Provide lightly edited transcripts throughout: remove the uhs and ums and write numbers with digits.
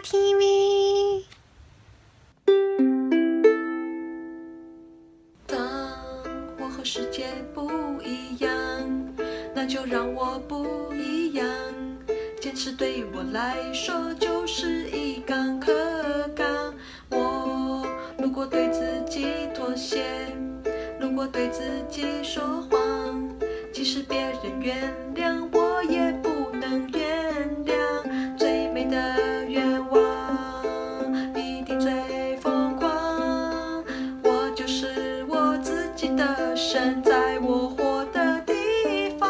TV。当我和世界不一样，那就让我不一样。坚持对我来说就是一杠可杠。我如果对自己妥协，如果对自己说谎，即使别人原谅我也不能原谅。最美的愿望一定最疯狂，我就是我自己的神，在我活的地方。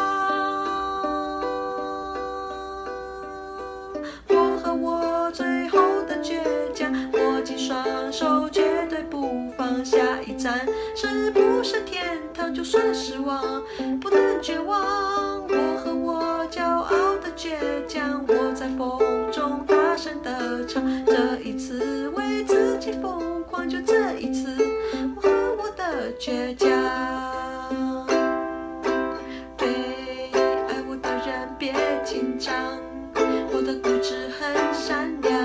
我和我最后的倔强，握紧双手绝对不放下。一站是不是天堂，就算失望不能绝望。我和我骄傲的倔强，我在风中大声地唱。这一次为自己疯狂，就这一次，我和我的倔强。对爱我的人别紧张，我的固执很善良，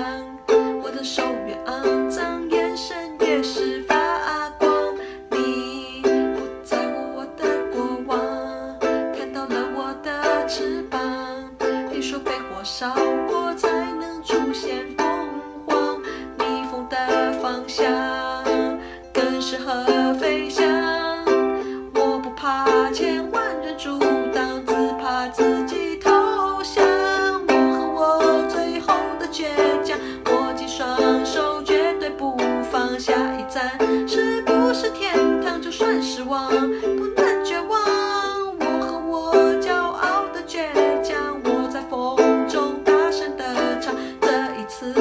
我的手越肮脏，眼神越是发光。你不在乎我的过往，看到了我的翅膀。你说被火烧过才能出现凤凰，逆风的方向更适合飞翔。我不怕千万人阻挡，只怕自己投降。我和我最后的倔强，握紧双手绝对不放下。一站是不是天堂，就算失望不能绝望。我和我骄傲的倔强，我在风中大声地唱。这一次